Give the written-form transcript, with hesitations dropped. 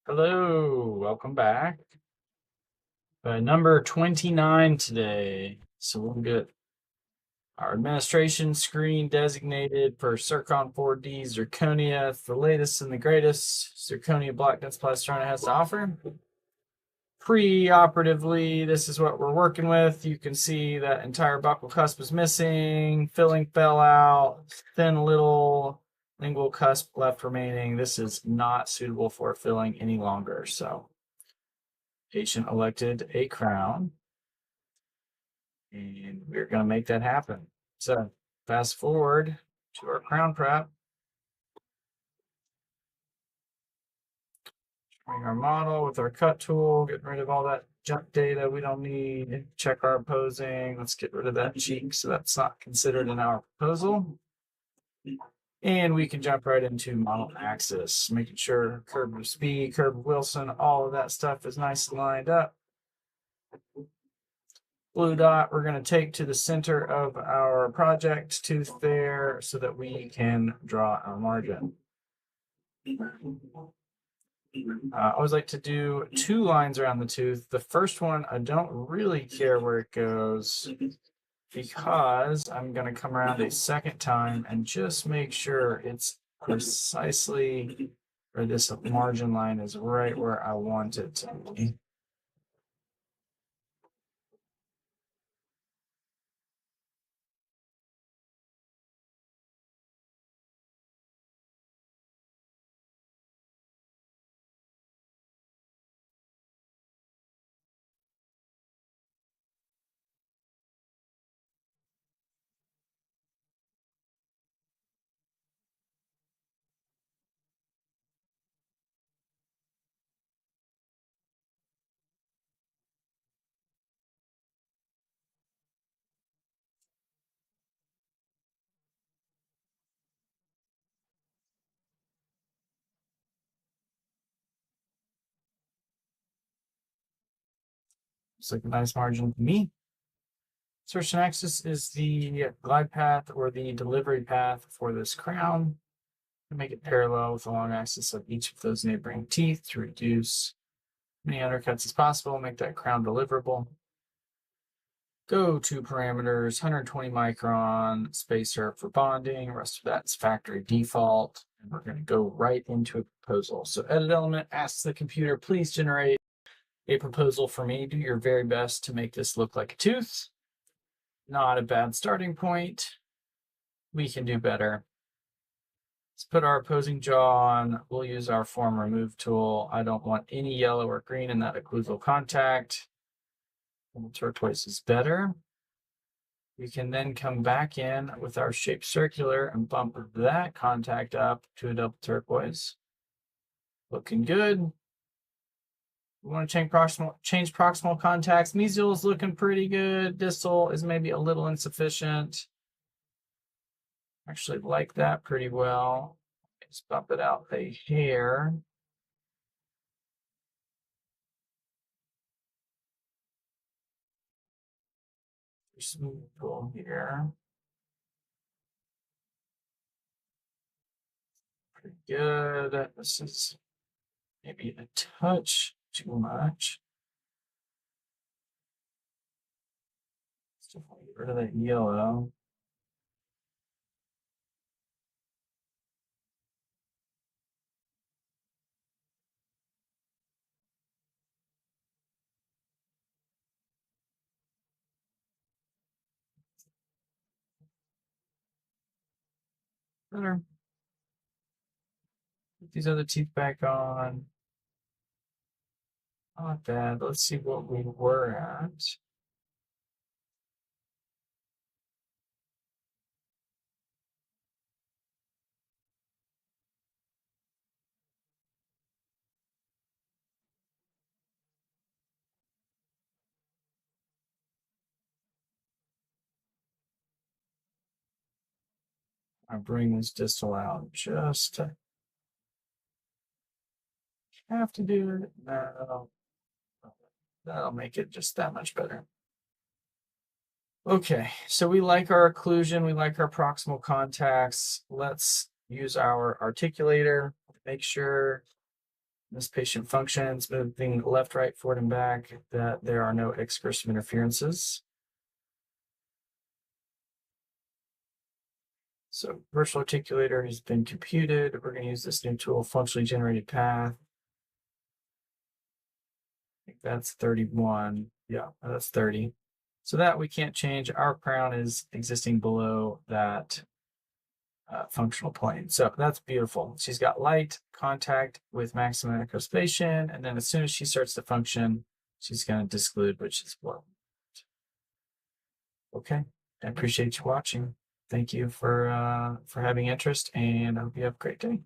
Hello, welcome back. Number 29 today. So we'll get our administration screen designated for Circon 4D Zirconia. It's the latest and the greatest Zirconia Black Dense Plastrona has to offer. Pre-operatively, this is what we're working with. You can see that entire buccal cusp is missing, filling fell out, thin little lingual cusp left remaining. This is not suitable for filling any longer. So patient elected a crown, and we're going to make that happen. So fast forward to our crown prep. Bring our model with our cut tool, getting rid of all that junk data we don't need. Check our opposing. Let's get rid of that cheek so that's not considered in our proposal. And we can jump right into model axis, making sure curve of speed, curve of Wilson, all of that stuff is nice and lined up. Blue dot we're going to take to the center of our project tooth there so that we can draw our margin. I always like to do 2 lines around the tooth. The first one, I don't really care where it goes because I'm going to come around a second time and just make sure it's precisely, or this margin line is right where I want it to be. Looks like a nice margin to me. Insertion axis is the glide path or the delivery path for this crown. Make it parallel with the long axis of each of those neighboring teeth to reduce as many undercuts as possible, make that crown deliverable. Go to parameters, 120 micron spacer for bonding. The rest of that's factory default. And we're going to go right into a proposal. So edit element asks the computer, please generate a proposal for me. Do your very best to make this look like a tooth. Not a bad starting point. We can do better. Let's put our opposing jaw on. We'll use our form remove tool. I don't want any yellow or green in that occlusal contact. Turquoise is better. We can then come back in with our shape circular and bump that contact up to a double turquoise. Looking good. We want to change proximal contacts. Mesial is looking pretty good. Distal is maybe a little insufficient. Actually like that pretty well. Let's bump it out a hair. Smooth pull here. Pretty good. This is maybe a touch too much. Let's definitely get rid of that yellow. Better. Put these other teeth back on. Not bad. Let's see what we were at. I'll bring this distal out just to have to do it. No, that'll make it just that much better. Okay, so we like our occlusion, we like our proximal contacts. Let's use our articulator to make sure This patient functions, moving left, right, forward, and back, that there are no excursive interferences. So virtual articulator has been computed. We're going to use this new tool, functionally generated path. I think that's 31. Yeah, that's 30. So that we can't change. Our crown is existing below that functional plane. So that's beautiful. She's got light contact with maximum echospation. And then as soon as she starts to function, she's going to disclude, which is what. Okay. I appreciate you watching. Thank you for having interest, and I hope you have a great day.